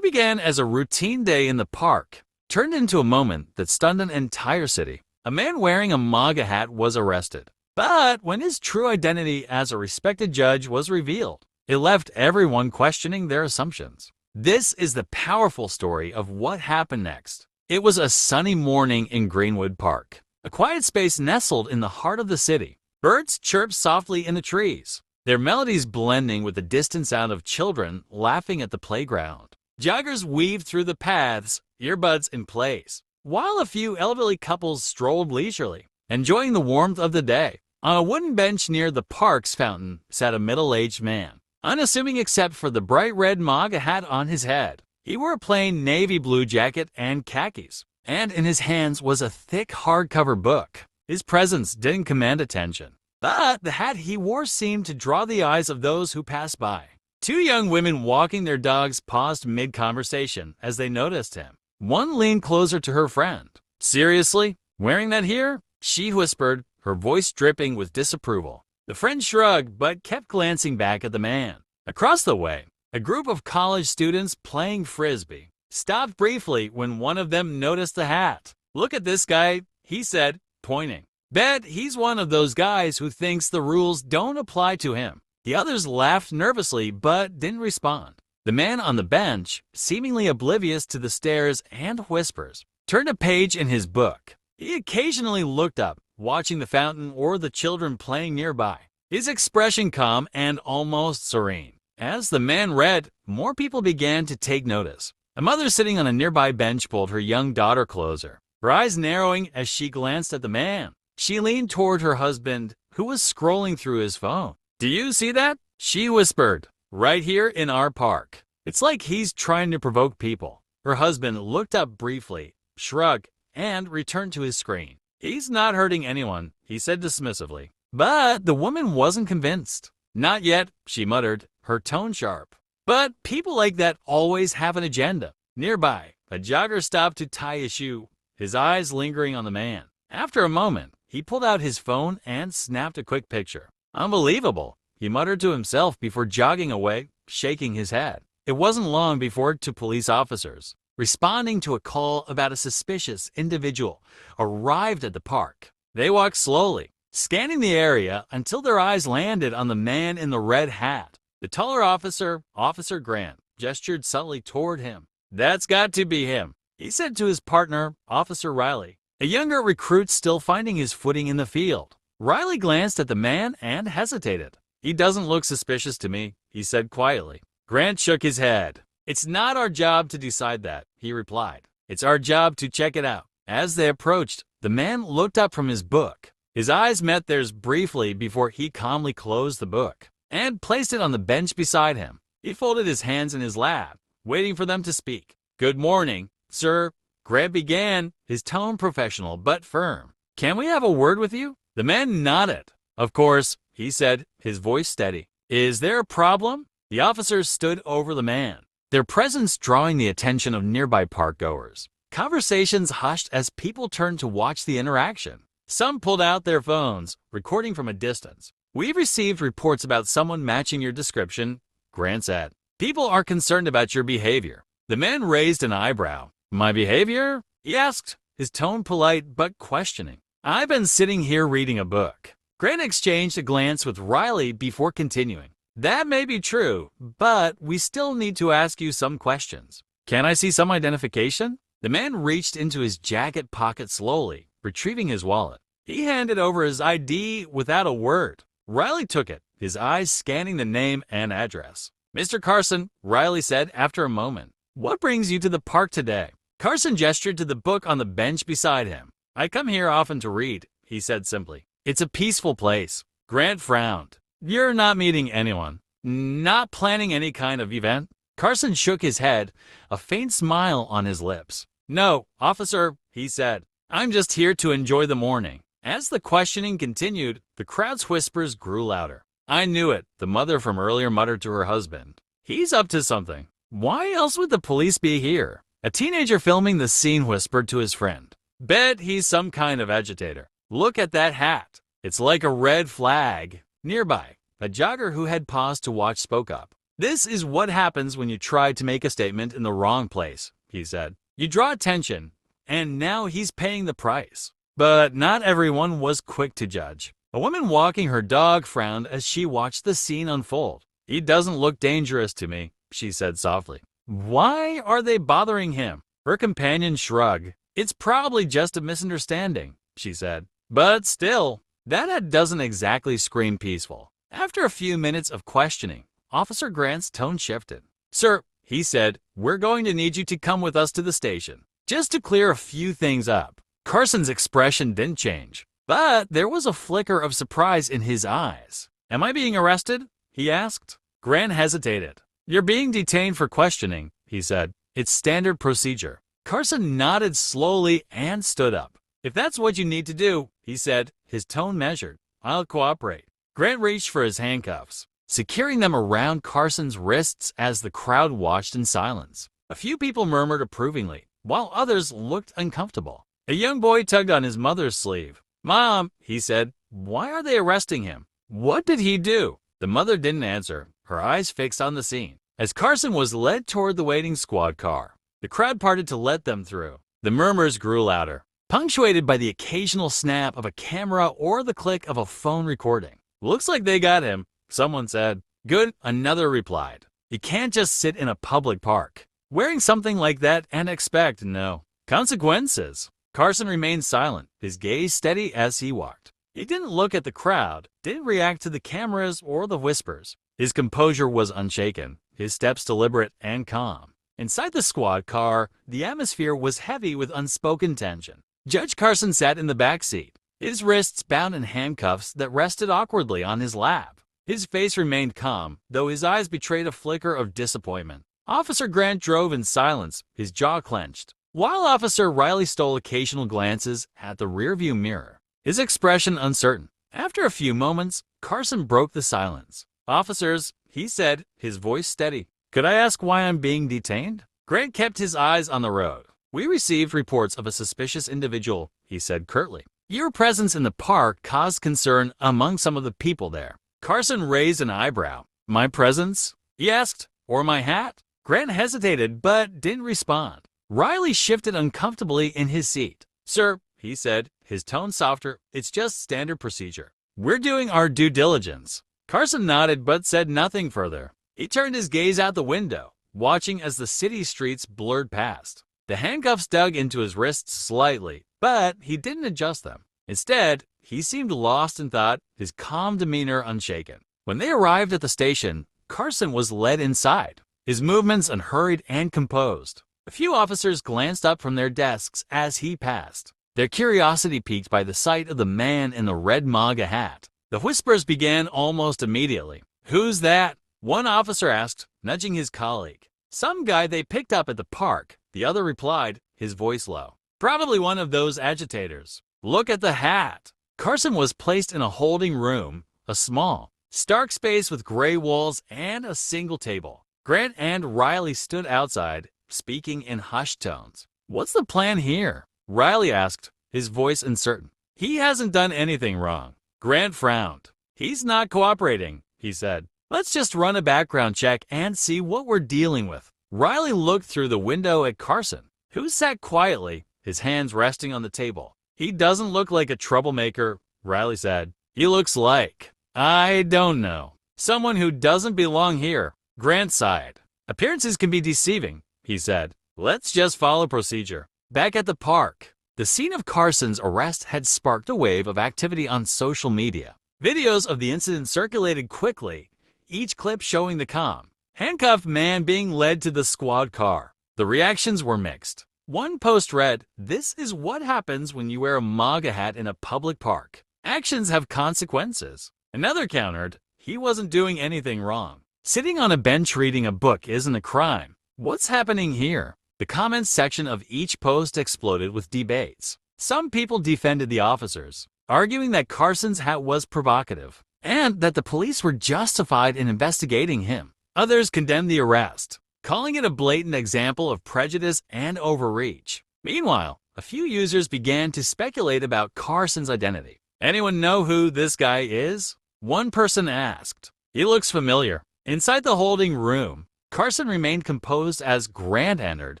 What began as a routine day in the park turned into a moment that stunned an entire city. A man wearing a MAGA hat was arrested. But when his true identity as a respected judge was revealed, it left everyone questioning their assumptions. This is the powerful story of what happened next. It was a sunny morning in Greenwood Park, a quiet space nestled in the heart of the city. Birds chirped softly in the trees, their melodies blending with the distant sound of children laughing at the playground. Joggers weaved through the paths, earbuds in place, while a few elderly couples strolled leisurely, enjoying the warmth of the day. On a wooden bench near the park's fountain sat a middle-aged man, unassuming except for the bright red MAGA hat on his head. He wore a plain navy blue jacket and khakis, and in his hands was a thick hardcover book. His presence didn't command attention, but the hat he wore seemed to draw the eyes of those who passed by. Two young women walking their dogs paused mid-conversation as they noticed him. One leaned closer to her friend. "Seriously? Wearing that here?" she whispered, her voice dripping with disapproval. The friend shrugged but kept glancing back at the man. Across the way, a group of college students playing frisbee stopped briefly when one of them noticed the hat. "Look at this guy," he said, pointing. "Bet he's one of those guys who thinks the rules don't apply to him." The others laughed nervously but didn't respond. The man on the bench, seemingly oblivious to the stares and whispers, turned a page in his book. He occasionally looked up, watching the fountain or the children playing nearby, his expression calm and almost serene. As the man read, more people began to take notice. A mother sitting on a nearby bench pulled her young daughter closer, her eyes narrowing as she glanced at the man. She leaned toward her husband, who was scrolling through his phone. "Do you see that?" she whispered. "Right here in our park. It's like he's trying to provoke people." Her husband looked up briefly, shrugged, and returned to his screen. "He's not hurting anyone," he said dismissively. But the woman wasn't convinced. "Not yet," she muttered, her tone sharp. "But people like that always have an agenda." Nearby, a jogger stopped to tie a shoe, his eyes lingering on the man. After a moment, he pulled out his phone and snapped a quick picture. "Unbelievable," he muttered to himself before jogging away, shaking his head. It wasn't long before two police officers, responding to a call about a suspicious individual, arrived at the park. They walked slowly, scanning the area until their eyes landed on the man in the red hat. The taller officer, Officer Grant, gestured subtly toward him. "That's got to be him," he said to his partner, Officer Riley, a younger recruit still finding his footing in the field. Riley glanced at the man and hesitated. "He doesn't look suspicious to me," he said quietly. Grant shook his head. "It's not our job to decide that," he replied. "It's our job to check it out." As they approached, the man looked up from his book. His eyes met theirs briefly before he calmly closed the book and placed it on the bench beside him. He folded his hands in his lap, waiting for them to speak. "Good morning, sir," Grant began, his tone professional but firm. "Can we have a word with you?" The man nodded. "Of course," he said, his voice steady. "Is there a problem?" The officers stood over the man, their presence drawing the attention of nearby park-goers. Conversations hushed as people turned to watch the interaction. Some pulled out their phones, recording from a distance. "We've received reports about someone matching your description," Grant said. "People are concerned about your behavior." The man raised an eyebrow. "My behavior?" he asked, his tone polite but questioning. "I've been sitting here reading a book." Grant exchanged a glance with Riley before continuing. "That may be true, but we still need to ask you some questions. Can I see some identification?" The man reached into his jacket pocket slowly, retrieving his wallet. He handed over his ID without a word. Riley took it, his eyes scanning the name and address. "Mr. Carson," Riley said after a moment, "what brings you to the park today?" Carson gestured to the book on the bench beside him. "I come here often to read," he said simply. "It's a peaceful place." Grant frowned. "You're not meeting anyone? Not planning any kind of event?" Carson shook his head, a faint smile on his lips. "No, officer," he said. "I'm just here to enjoy the morning." As the questioning continued, the crowd's whispers grew louder. "I knew it," the mother from earlier muttered to her husband. "He's up to something. Why else would the police be here?" A teenager filming the scene whispered to his friend. "Bet he's some kind of agitator. Look at that hat. It's like a red flag." Nearby, a jogger who had paused to watch spoke up. "This is what happens when you try to make a statement in the wrong place," he said. "You draw attention, and now he's paying the price." But not everyone was quick to judge. A woman walking her dog frowned as she watched the scene unfold. "He doesn't look dangerous to me," she said softly. "Why are they bothering him?" Her companion shrugged. "It's probably just a misunderstanding," she said. "But still, that doesn't exactly scream peaceful." After a few minutes of questioning, Officer Grant's tone shifted. "Sir," he said, "we're going to need you to come with us to the station, just to clear a few things up." Carson's expression didn't change, but there was a flicker of surprise in his eyes. "Am I being arrested?" he asked. Grant hesitated. "You're being detained for questioning," he said. "It's standard procedure." Carson nodded slowly and stood up. "If that's what you need to do," he said, his tone measured, "I'll cooperate." Grant reached for his handcuffs, securing them around Carson's wrists as the crowd watched in silence. A few people murmured approvingly, while others looked uncomfortable. A young boy tugged on his mother's sleeve. "Mom," he said, "why are they arresting him? What did he do?" The mother didn't answer, her eyes fixed on the scene. As Carson was led toward the waiting squad car, the crowd parted to let them through. The murmurs grew louder, punctuated by the occasional snap of a camera or the click of a phone recording. "Looks like they got him," someone said. "Good," another replied. "You can't just sit in a public park wearing something like that and expect no consequences." Carson remained silent, his gaze steady as he walked. He didn't look at the crowd, didn't react to the cameras or the whispers. His composure was unshaken, his steps deliberate and calm. Inside the squad car, the atmosphere was heavy with unspoken tension. Judge Carson sat in the back seat, his wrists bound in handcuffs that rested awkwardly on his lap. His face remained calm, though his eyes betrayed a flicker of disappointment. Officer Grant drove in silence, his jaw clenched, while Officer Riley stole occasional glances at the rearview mirror, his expression uncertain. After a few moments, Carson broke the silence. "Officers," he said, his voice steady, "could I ask why I'm being detained?" Grant kept his eyes on the road. "We received reports of a suspicious individual," he said curtly. "Your presence in the park caused concern among some of the people there." Carson raised an eyebrow. "My presence?" he asked. "Or my hat?" Grant hesitated but didn't respond. Riley shifted uncomfortably in his seat. "Sir," he said, his tone softer, "it's just standard procedure. We're doing our due diligence." Carson nodded but said nothing further. He turned his gaze out the window, watching as the city streets blurred past. The handcuffs dug into his wrists slightly, but he didn't adjust them. Instead, he seemed lost in thought, his calm demeanor unshaken. When they arrived at the station, Carson was led inside, his movements unhurried and composed. A few officers glanced up from their desks as he passed, their curiosity piqued by the sight of the man in the red MAGA hat. The whispers began almost immediately. "Who's that?" one officer asked, nudging his colleague. "Some guy they picked up at the park," the other replied, his voice low. "Probably one of those agitators. Look at the hat." Carson was placed in a holding room, a small, stark space with gray walls and a single table. Grant and Riley stood outside, speaking in hushed tones. "What's the plan here?" Riley asked, his voice uncertain. "He hasn't done anything wrong." Grant frowned. "He's not cooperating," he said. "Let's just run a background check and see what we're dealing with." Riley looked through the window at Carson, who sat quietly, his hands resting on the table. "He doesn't look like a troublemaker," Riley said. "He looks like, I don't know, someone who doesn't belong here." Grant sighed. "Appearances can be deceiving," he said. "Let's just follow procedure." Back at the park, the scene of Carson's arrest had sparked a wave of activity on social media. Videos of the incident circulated quickly, each clip showing the calm, handcuffed man being led to the squad car. The reactions were mixed. One post read, "This is what happens when you wear a MAGA hat in a public park. Actions have consequences." Another countered, "He wasn't doing anything wrong. Sitting on a bench reading a book isn't a crime. What's happening here?" The comments section of each post exploded with debates. Some people defended the officers, arguing that Carson's hat was provocative and that the police were justified in investigating him. Others condemned the arrest, calling it a blatant example of prejudice and overreach. Meanwhile, a few users began to speculate about Carson's identity. "Anyone know who this guy is?" one person asked. "He looks familiar," Inside the holding room, Carson remained composed as Grant entered,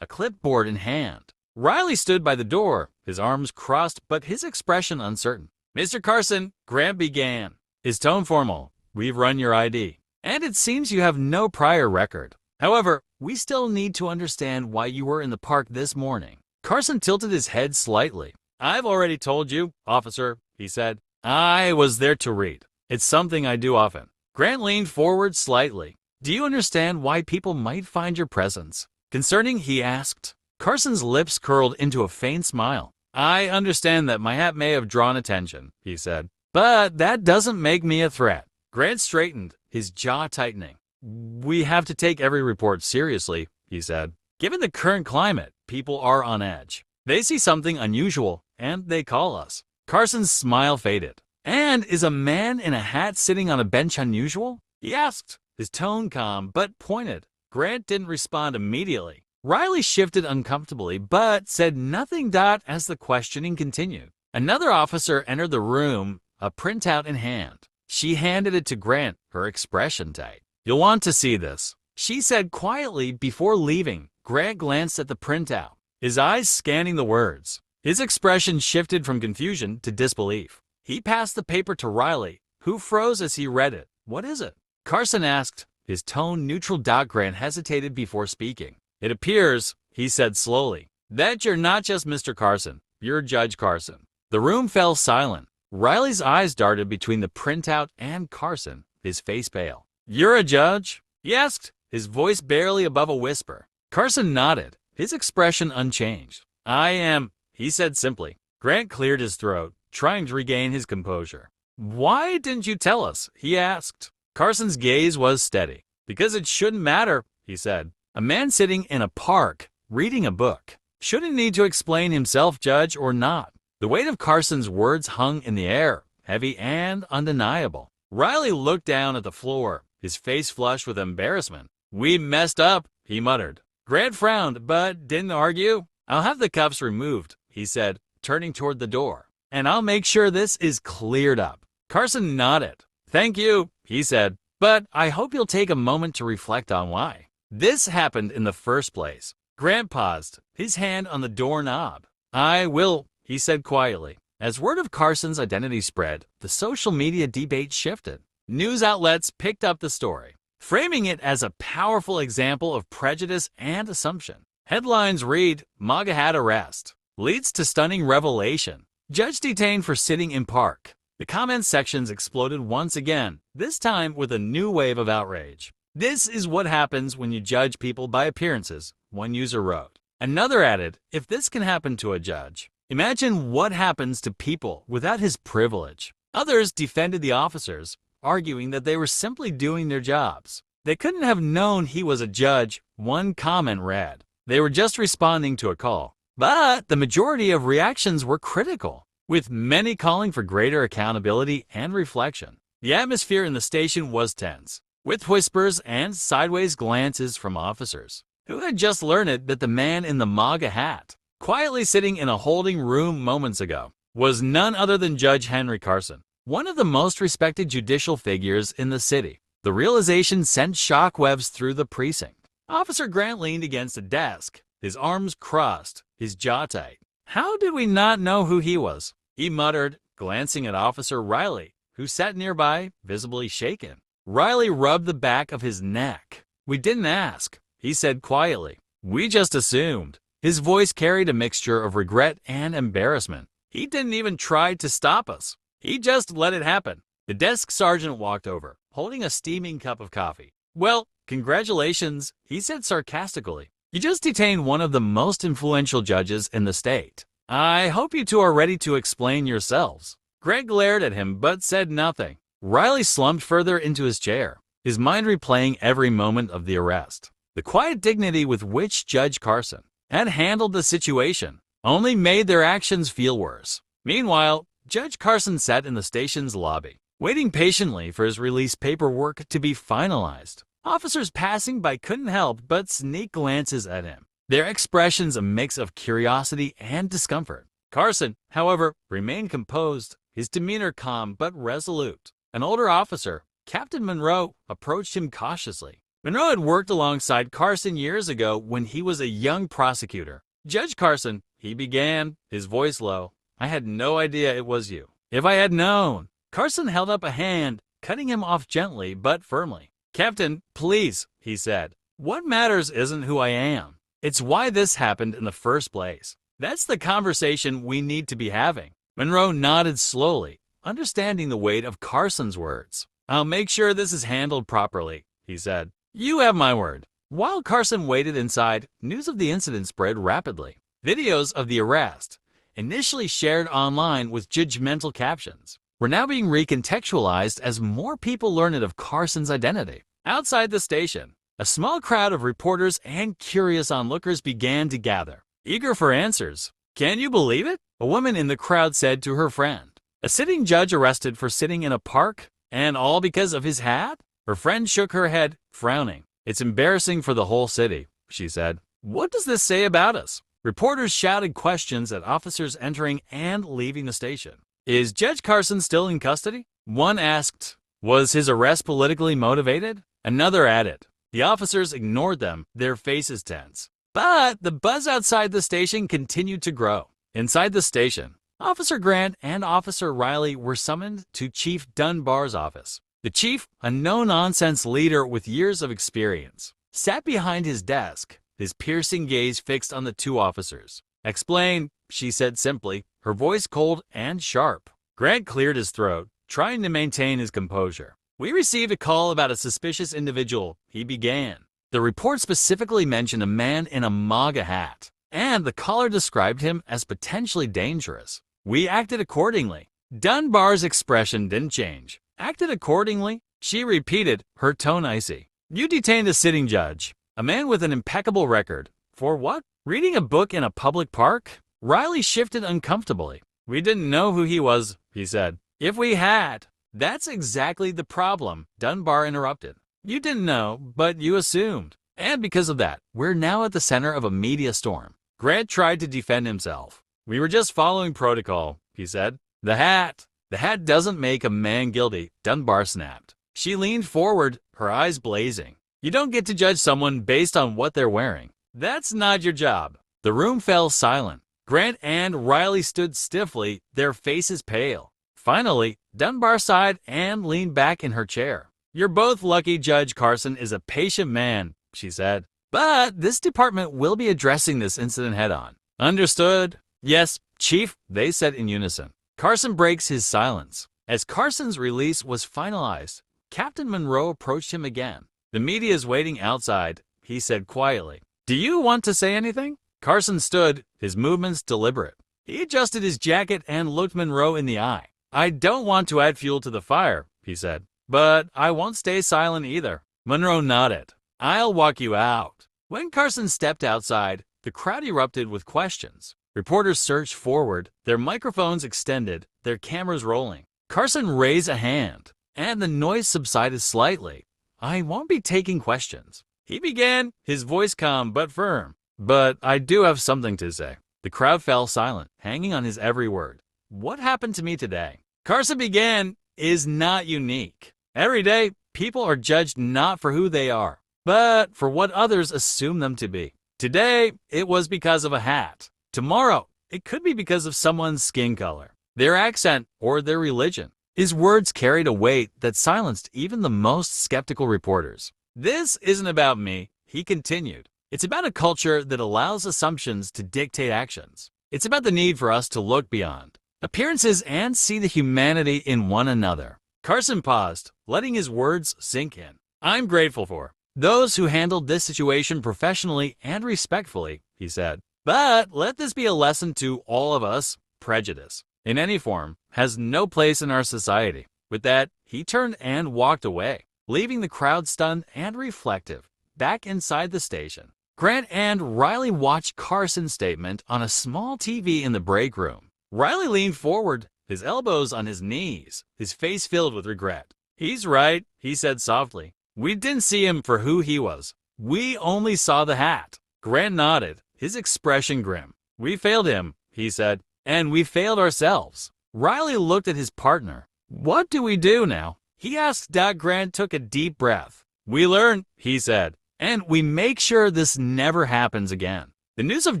a clipboard in hand. Riley stood by the door, his arms crossed but his expression uncertain. "Mr. Carson," Grant began, his tone formal, "we've run your ID, and it seems you have no prior record. However, we still need to understand why you were in the park this morning." Carson tilted his head slightly. "I've already told you, officer," he said. "I was there to read. It's something I do often." Grant leaned forward slightly. "Do you understand why people might find your presence concerning?" he asked. Carson's lips curled into a faint smile. "I understand that my hat may have drawn attention," he said, "but that doesn't make me a threat." Grant straightened, his jaw tightening. "We have to take every report seriously," he said. "Given the current climate, people are on edge. They see something unusual, and they call us." Carson's smile faded. "And is a man in a hat sitting on a bench unusual?" he asked, his tone calm but pointed. Grant didn't respond immediately. Riley shifted uncomfortably but said nothing. As the questioning continued, another officer entered the room, a printout in hand. She handed it to Grant, her expression tight. "You'll want to see this," she said quietly before leaving. Grant glanced at the printout, his eyes scanning the words. His expression shifted from confusion to disbelief. He passed the paper to Riley, who froze as he read it. "What is it?" Carson asked, his tone neutral. Grant hesitated before speaking. "It appears," he said slowly, "that you're not just Mr. Carson, you're Judge Carson." The room fell silent. Riley's eyes darted between the printout and Carson, his face pale. "You're a judge?" he asked, his voice barely above a whisper. Carson nodded, his expression unchanged. "I am," he said simply. Grant cleared his throat, trying to regain his composure. "Why didn't you tell us?" he asked. Carson's gaze was steady. "Because it shouldn't matter," he said. "A man sitting in a park, reading a book, shouldn't need to explain himself, judge or not." The weight of Carson's words hung in the air, heavy and undeniable. Riley looked down at the floor, his face flushed with embarrassment. "We messed up," he muttered. Grant frowned, but didn't argue. "I'll have the cuffs removed," he said, turning toward the door. "And I'll make sure this is cleared up." Carson nodded. "Thank you," he said, "but I hope you'll take a moment to reflect on why this happened in the first place." Grant paused, his hand on the doorknob. "I will," he said quietly. As word of Carson's identity spread, the social media debate shifted. News outlets picked up the story, framing it as a powerful example of prejudice and assumption. Headlines read, "MAGA hat arrest leads to stunning revelation. Judge detained for sitting in park." The comment sections exploded once again, this time with a new wave of outrage. "This is what happens when you judge people by appearances," one user wrote. Another added, "If this can happen to a judge, imagine what happens to people without his privilege." Others defended the officers, arguing that they were simply doing their jobs. "They couldn't have known he was a judge," one comment read. "They were just responding to a call." But the majority of reactions were critical, with many calling for greater accountability and reflection. The atmosphere in the station was tense, with whispers and sideways glances from officers who had just learned that the man in the MAGA hat, quietly sitting in a holding room moments ago, was none other than Judge Henry Carson, one of the most respected judicial figures in the city. The realization sent shockwaves through the precinct. Officer Grant leaned against a desk, his arms crossed, his jaw tight. "How did we not know who he was?" he muttered, glancing at Officer Riley, who sat nearby, visibly shaken. Riley rubbed the back of his neck. "We didn't ask," he said quietly. "We just assumed." His voice carried a mixture of regret and embarrassment. "He didn't even try to stop us. He just let it happen." The desk sergeant walked over, holding a steaming cup of coffee. "Well, congratulations," he said sarcastically. "You just detained one of the most influential judges in the state. I hope you two are ready to explain yourselves." Greg glared at him but said nothing. Riley slumped further into his chair, his mind replaying every moment of the arrest. The quiet dignity with which Judge Carson had handled the situation only made their actions feel worse. Meanwhile, Judge Carson sat in the station's lobby, waiting patiently for his release paperwork to be finalized. Officers passing by couldn't help but sneak glances at him, their expressions a mix of curiosity and discomfort. Carson, however, remained composed, his demeanor calm but resolute. An older officer, Captain Monroe approached him cautiously. Monroe had worked alongside Carson years ago when he was a young prosecutor. "Judge Carson," he began, his voice low, "I had no idea it was you. If I had known." Carson held up a hand, cutting him off gently but firmly. "Captain, please," he said. "What matters isn't who I am. It's why this happened in the first place. That's the conversation we need to be having." Monroe nodded slowly, understanding the weight of Carson's words. "I'll make sure this is handled properly," he said. "You have my word." While Carson waited inside, news of the incident spread rapidly. Videos of the arrest, initially shared online with judgmental captions, were now being recontextualized as more people learned of Carson's identity. Outside the station, a small crowd of reporters and curious onlookers began to gather, eager for answers. "Can you believe it?" a woman in the crowd said to her friend. "A sitting judge arrested for sitting in a park, and all because of his hat?" Her friend shook her head, frowning. "It's embarrassing for the whole city," she said. "What does this say about us?" Reporters shouted questions at officers entering and leaving the station. "Is Judge Carson still in custody?" One asked. "Was his arrest politically motivated?" Another added. The officers ignored them, their faces tense. But the buzz outside the station continued to grow. Inside the station, Officer Grant and Officer Riley were summoned to Chief Dunbar's office. The chief, a no-nonsense leader with years of experience, sat behind his desk, his piercing gaze fixed on the two officers. "Explain," she said simply, her voice cold and sharp. Grant cleared his throat, trying to maintain his composure. "We received a call about a suspicious individual," he began. The report specifically mentioned a man in a MAGA hat, and the caller described him as potentially dangerous. "We acted accordingly." Dunbar's expression didn't change. "Acted accordingly?" she repeated, her tone icy. "You detained a sitting judge, a man with an impeccable record. For what? Reading a book in a public park?" Riley shifted uncomfortably. "We didn't know who he was," he said. "If we had—" "That's exactly the problem," Dunbar interrupted. "You didn't know, but you assumed. And because of that, we're now at the center of a media storm." Grant tried to defend himself. "We were just following protocol," he said. The hat doesn't make a man guilty," Dunbar snapped. She leaned forward, her eyes blazing. "You don't get to judge someone based on what they're wearing. That's not your job." The room fell silent. Grant and Riley stood stiffly, their faces pale. Finally, Dunbar sighed and leaned back in her chair. "You're both lucky Judge Carson is a patient man," she said. "But this department will be addressing this incident head-on." "Understood." "Yes, Chief," they said in unison. Carson breaks his silence. As Carson's release was finalized, Captain Monroe approached him again. "The media is waiting outside," he said quietly. "Do you want to say anything?" Carson stood, his movements deliberate. He adjusted his jacket and looked Monroe in the eye. "I don't want to add fuel to the fire," he said, "but I won't stay silent either." Monroe nodded. "I'll walk you out." When Carson stepped outside, the crowd erupted with questions. Reporters surged forward, their microphones extended, their cameras rolling. Carson raised a hand, and the noise subsided slightly. "I won't be taking questions," he began, his voice calm but firm. "But I do have something to say." The crowd fell silent, hanging on his every word. "What happened to me today," Carson began, "is not unique. Every day, people are judged not for who they are, but for what others assume them to be. Today, it was because of a hat. Tomorrow, it could be because of someone's skin color, their accent, or their religion." His words carried a weight that silenced even the most skeptical reporters. "This isn't about me," he continued. "It's about a culture that allows assumptions to dictate actions. It's about the need for us to look beyond appearances and see the humanity in one another." Carson paused, letting his words sink in. "I'm grateful for those who handled this situation professionally and respectfully," he said. "But let this be a lesson to all of us. Prejudice, in any form, has no place in our society." With that, he turned and walked away, leaving the crowd stunned and reflective. Back inside the station, Grant and Riley watched Carson's statement on a small TV in the break room. Riley leaned forward, his elbows on his knees, his face filled with regret. "He's right," he said softly. "We didn't see him for who he was. We only saw the hat." Grant nodded, his expression grim. "We failed him," he said, "and we failed ourselves." Riley looked at his partner. "What do we do now?" He asked. Grant took a deep breath. "We learn," he said, "and we make sure this never happens again." The news of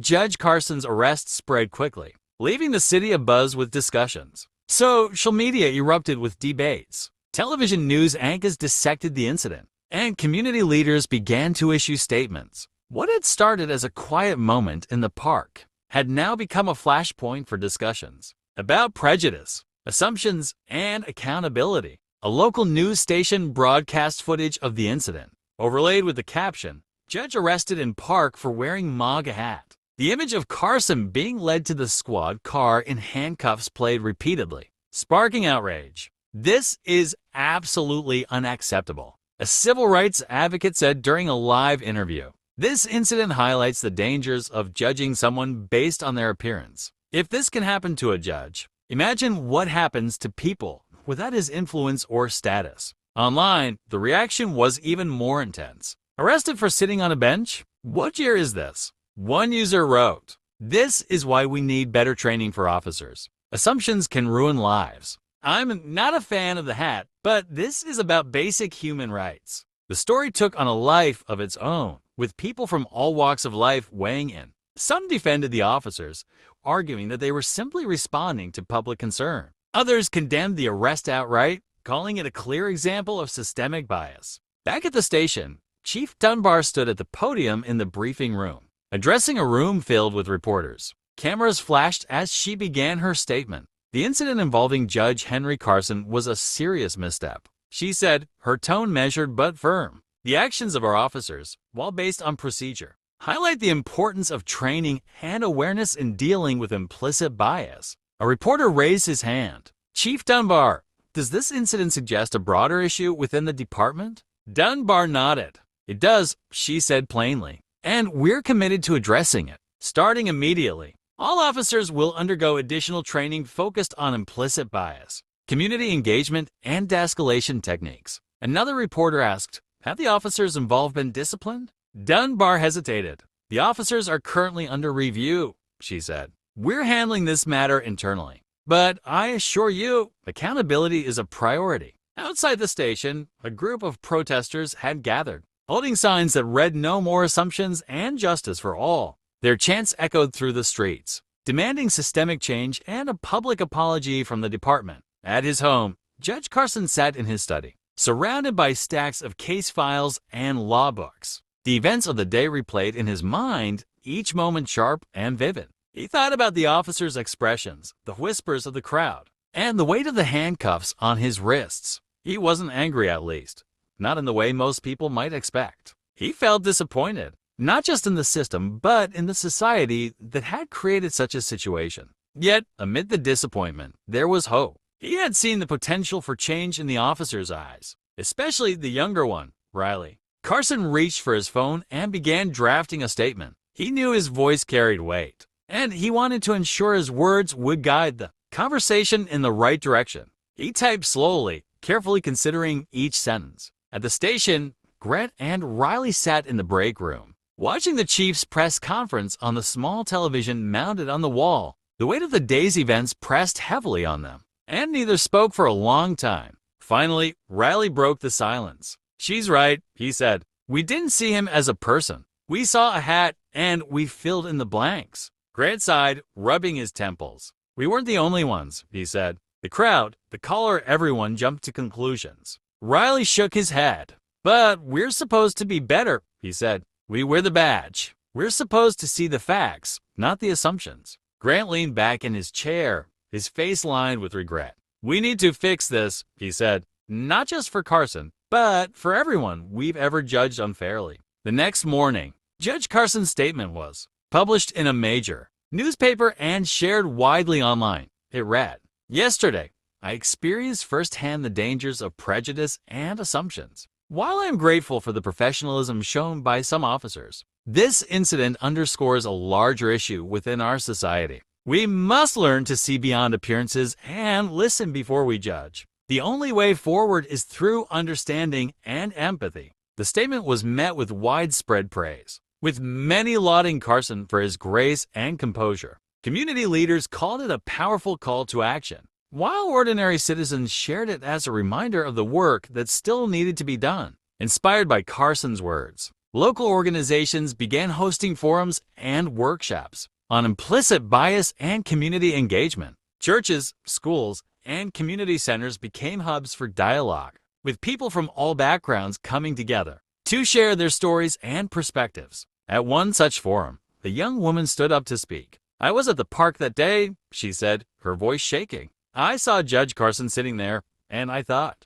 Judge Carson's arrest spread quickly, leaving the city abuzz with discussions. Social media erupted with debates. Television news anchors dissected the incident, and community leaders began to issue statements. What had started as a quiet moment in the park had now become a flashpoint for discussions about prejudice, assumptions, and accountability. A local news station broadcast footage of the incident, overlaid with the caption, "Judge arrested in park for wearing MAGA hat." The image of Carson being led to the squad car in handcuffs played repeatedly, sparking outrage. "This is absolutely unacceptable," a civil rights advocate said during a live interview. "This incident highlights the dangers of judging someone based on their appearance. If this can happen to a judge, imagine what happens to people without his influence or status." Online, the reaction was even more intense. "Arrested for sitting on a bench? What year is this?" One user wrote, "This is why we need better training for officers. Assumptions can ruin lives. I'm not a fan of the hat, but this is about basic human rights." The story took on a life of its own, with people from all walks of life weighing in. Some defended the officers, arguing that they were simply responding to public concern. Others condemned the arrest outright, calling it a clear example of systemic bias. Back at the station, Chief Dunbar stood at the podium in the briefing room, addressing a room filled with reporters. Cameras flashed as she began her statement. The incident involving Judge Henry Carson was a serious misstep, she said, her tone measured but firm. "The actions of our officers, while based on procedure, highlight the importance of training and awareness in dealing with implicit bias." A reporter raised his hand. "Chief Dunbar, does this incident suggest a broader issue within the department?" Dunbar nodded. "It does," she said plainly, "and we're committed to addressing it, starting immediately. All officers will undergo additional training focused on implicit bias, community engagement, and de-escalation techniques." Another reporter asked, "Have the officers involved been disciplined?" Dunbar hesitated. "The officers are currently under review," she said. "We're handling this matter internally. But I assure you, accountability is a priority." Outside the station, a group of protesters had gathered, holding signs that read "No more assumptions" and "Justice for all." Their chants echoed through the streets, demanding systemic change and a public apology from the department. At his home, Judge Carson sat in his study, surrounded by stacks of case files and law books. The events of the day replayed in his mind, each moment sharp and vivid. He thought about the officers' expressions, the whispers of the crowd, and the weight of the handcuffs on his wrists. He wasn't angry, at least, not in the way most people might expect. He felt disappointed, not just in the system, but in the society that had created such a situation. Yet, amid the disappointment, there was hope. He had seen the potential for change in the officers' eyes, especially the younger one, Riley. Carson reached for his phone and began drafting a statement. He knew his voice carried weight, and he wanted to ensure his words would guide the conversation in the right direction. He typed slowly, carefully considering each sentence. At the station, Grant and Riley sat in the break room, watching the chief's press conference on the small television mounted on the wall. The weight of the day's events pressed heavily on them, and neither spoke for a long time. Finally, Riley broke the silence. "She's right," he said. "We didn't see him as a person. We saw a hat, and we filled in the blanks." Grant sighed, rubbing his temples. "We weren't the only ones," he said. The crowd, the caller, everyone jumped to conclusions. Riley shook his head. "But we're supposed to be better," he said. "We wear the badge. We're supposed to see the facts, not the assumptions." Grant leaned back in his chair, his face lined with regret. "We need to fix this," he said. "Not just for Carson, but for everyone we've ever judged unfairly." The next morning, Judge Carson's statement was published in a major newspaper and shared widely online. It read, "Yesterday, I experienced firsthand the dangers of prejudice and assumptions. While I am grateful for the professionalism shown by some officers, this incident underscores a larger issue within our society. We must learn to see beyond appearances and listen before we judge. The only way forward is through understanding and empathy." The statement was met with widespread praise, with many lauding Carson for his grace and composure. Community leaders called it a powerful call to action. while ordinary citizens shared it as a reminder of the work that still needed to be done. Inspired by Carson's words, local organizations began hosting forums and workshops on implicit bias and community engagement. Churches, schools, and community centers became hubs for dialogue, with people from all backgrounds coming together to share their stories and perspectives. At one such forum, a young woman stood up to speak. "I was at the park that day," she said, her voice shaking. "I saw Judge Carson sitting there, and I thought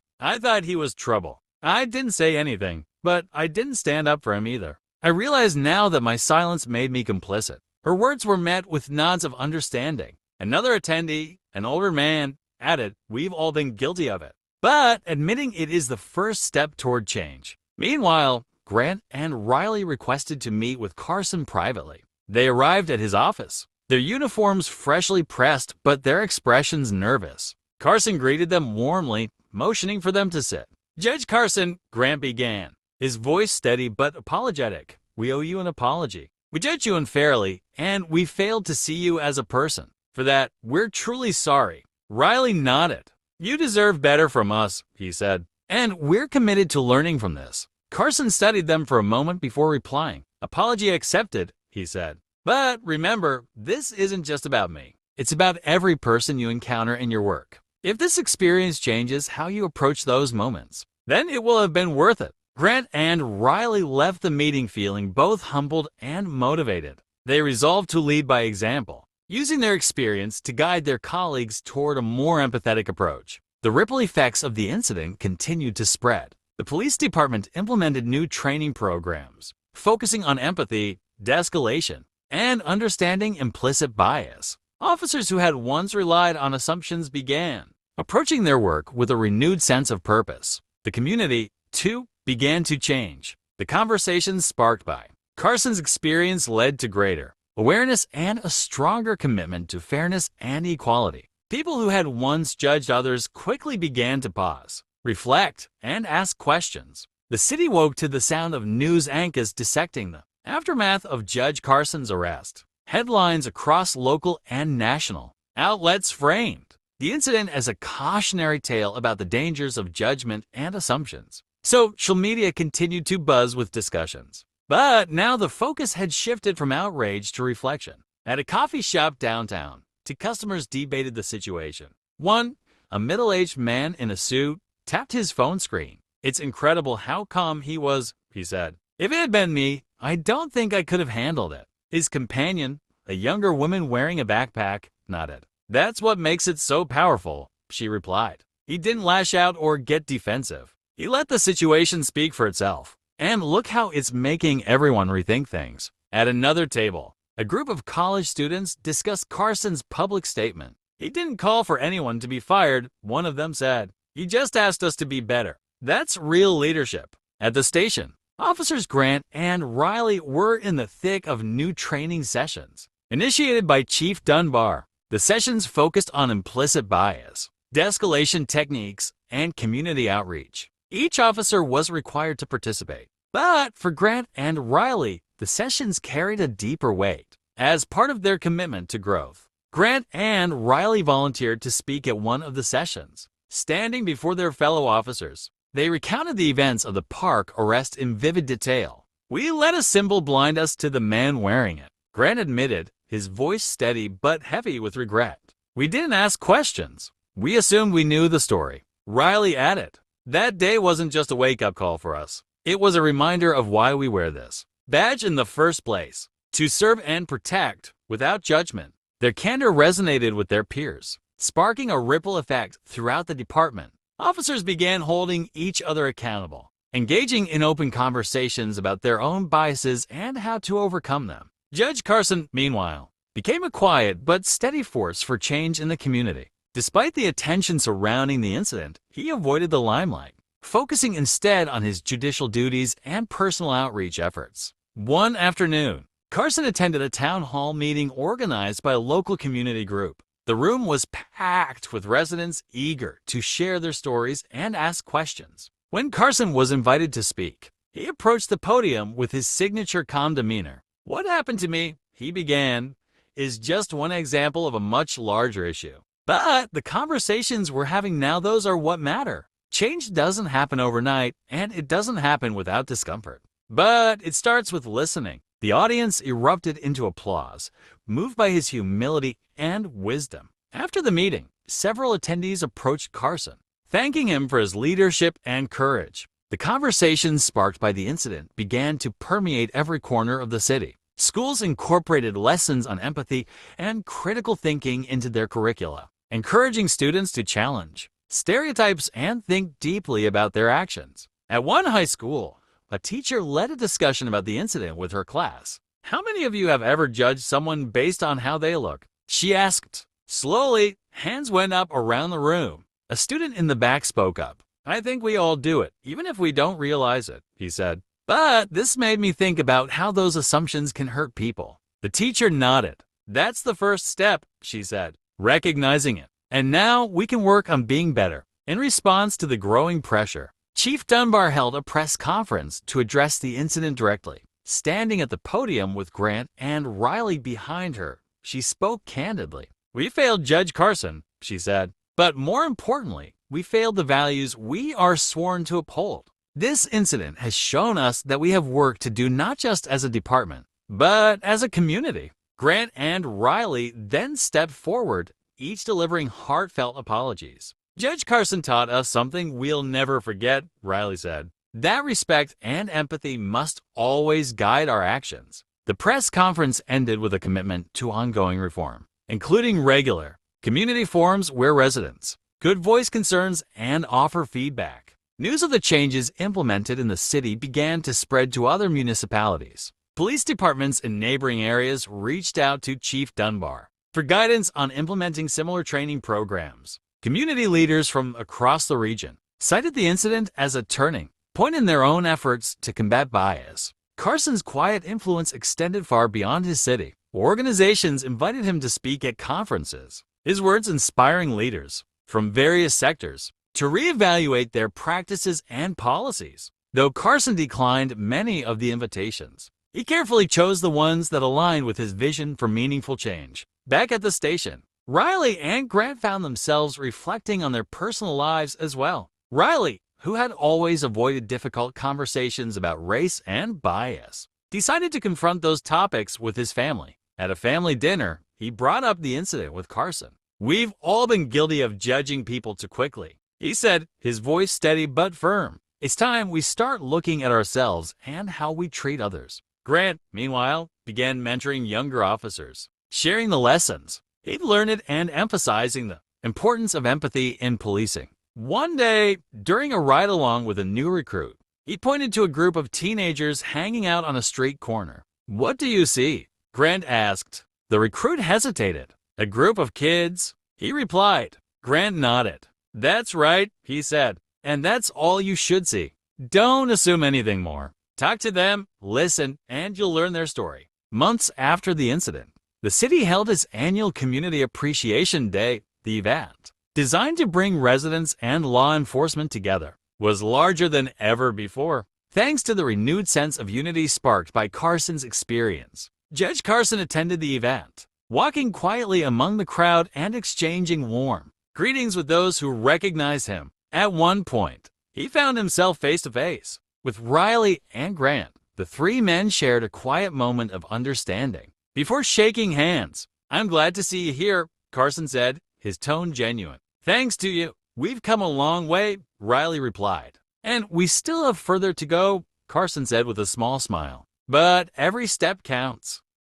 he was trouble. I didn't say anything, but I didn't stand up for him either. I realize now that my silence made me complicit." Her words were met with nods of understanding. Another attendee, an older man, added, "We've all been guilty of it," but admitting it is the first step toward change. Meanwhile, Grant and Riley requested to meet with Carson privately. They arrived at his office, their uniforms freshly pressed but their expressions nervous. Carson greeted them warmly, motioning for them to sit. "Judge Carson," Grant began, his voice steady but apologetic, "we owe you an apology. We judged you unfairly, and we failed to see you as a person. For that, we're truly sorry." Riley nodded. "You deserve better from us," he said, "and we're committed to learning from this." Carson studied them for a moment before replying. "Apology accepted," he said. "But remember, this isn't just about me. It's about every person you encounter in your work. If this experience changes how you approach those moments, then it will have been worth it." Grant and Riley left the meeting feeling both humbled and motivated. They resolved to lead by example, using their experience to guide their colleagues toward a more empathetic approach. The ripple effects of the incident continued to spread. The police department implemented new training programs, focusing on empathy, de-escalation, and understanding implicit bias. Officers who had once relied on assumptions began approaching their work with a renewed sense of purpose. The community, too, began to change. The conversations sparked by Carson's experience led to greater awareness and a stronger commitment to fairness and equality. People who had once judged others quickly began to pause, reflect, and ask questions. The city woke to the sound of news anchors dissecting the aftermath of Judge Carson's arrest. Headlines across local and national outlets framed the incident as a cautionary tale about the dangers of judgment and assumptions. Social media continued to buzz with discussions. But now the focus had shifted from outrage to reflection. At a coffee shop downtown, two customers debated the situation. One, a middle-aged man in a suit, tapped his phone screen. "It's incredible how calm he was," he said. "If it had been me, I don't think I could have handled it." His companion, a younger woman wearing a backpack, nodded. "That's what makes it so powerful," she replied. "He didn't lash out or get defensive. He let the situation speak for itself. And look how it's making everyone rethink things." At another table, a group of college students discussed Carson's public statement. "He didn't call for anyone to be fired," one of them said. "He just asked us to be better." That's real leadership. At the station, Officers Grant and Riley were in the thick of new training sessions. Initiated by Chief Dunbar, the sessions focused on implicit bias, de-escalation techniques, and community outreach. Each officer was required to participate. But for Grant and Riley, the sessions carried a deeper weight. As part of their commitment to growth, Grant and Riley volunteered to speak at one of the sessions. Standing before their fellow officers, they recounted the events of the park arrest in vivid detail. "We let a symbol blind us to the man wearing it," Grant admitted, his voice steady but heavy with regret. "We didn't ask questions. We assumed we knew the story." Riley added, "That day wasn't just a wake-up call for us. It was a reminder of why we wear this badge in the first place, to serve and protect without judgment." Their candor resonated with their peers, sparking a ripple effect throughout the department. Officers began holding each other accountable, engaging in open conversations about their own biases and how to overcome them. Judge Carson, meanwhile, became a quiet but steady force for change in the community. Despite the attention surrounding the incident, he avoided the limelight, focusing instead on his judicial duties and personal outreach efforts. One afternoon, Carson attended a town hall meeting organized by a local community group. The room was packed with residents eager to share their stories and ask questions. When Carson was invited to speak, he approached the podium with his signature calm demeanor. "What happened to me," he began, "is just one example of a much larger issue. But the conversations we're having now, those are what matter. Change doesn't happen overnight, and it doesn't happen without discomfort. But it starts with listening. The audience erupted into applause, moved by his humility and wisdom. After the meeting, several attendees approached Carson, thanking him for his leadership and courage. The conversations sparked by the incident began to permeate every corner of the city. Schools incorporated lessons on empathy and critical thinking into their curricula, encouraging students to challenge stereotypes and think deeply about their actions. At one high school, a teacher led a discussion about the incident with her class. "How many of you have ever judged someone based on how they look?" she asked. Slowly, hands went up around the room. A student in the back spoke up. "I think we all do it, even if we don't realize it," he said. "But this made me think about how those assumptions can hurt people." The teacher nodded. "That's the first step," she said, recognizing it. "And now we can work on being better." In response to the growing pressure, Chief Dunbar held a press conference to address the incident directly. Standing at the podium with Grant and Riley behind her, she spoke candidly. "We failed Judge Carson," she said, "but more importantly, we failed the values we are sworn to uphold. This incident has shown us that we have work to do not just as a department, but as a community." Grant and Riley then stepped forward, each delivering heartfelt apologies. "Judge Carson taught us something we'll never forget," Riley said. "That respect and empathy must always guide our actions." The press conference ended with a commitment to ongoing reform, including regular community forums where residents could voice concerns and offer feedback. News of the changes implemented in the city began to spread to other municipalities. Police departments in neighboring areas reached out to Chief Dunbar for guidance on implementing similar training programs. Community leaders from across the region cited the incident as a turning point in their own efforts to combat bias. Carson's quiet influence extended far beyond his city. Organizations invited him to speak at conferences, his words inspiring leaders from various sectors to reevaluate their practices and policies. Though Carson declined many of the invitations, he carefully chose the ones that aligned with his vision for meaningful change. Back at the station, Riley and Grant found themselves reflecting on their personal lives as well. Riley, who had always avoided difficult conversations about race and bias, decided to confront those topics with his family. At a family dinner, he brought up the incident with Carson. "We've all been guilty of judging people too quickly," he said, his voice steady but firm. "It's time we start looking at ourselves and how we treat others." Grant, meanwhile, began mentoring younger officers, sharing the lessons he'd learned and emphasizing the importance of empathy in policing. One day, during a ride-along with a new recruit, he pointed to a group of teenagers hanging out on a street corner. "What do you see?" Grant asked. The recruit hesitated. "A group of kids," he replied. Grant nodded. "That's right," he said, "and that's all you should see. Don't assume anything more. Talk to them, listen, and you'll learn their story." Months after the incident, the city held its annual Community Appreciation Day. The event, designed to bring residents and law enforcement together, was larger than ever before, thanks to the renewed sense of unity sparked by Carson's experience. Judge Carson attended the event, walking quietly among the crowd and exchanging warm greetings with those who recognized him. At one point, he found himself face to face with Riley and Grant. The three men shared a quiet moment of understanding before shaking hands. "I'm glad to see you here," Carson said, his tone genuine. "Thanks to you, we've come a long way," Riley replied. "And we still have further to go," Carson said with a small smile. "But every step counts."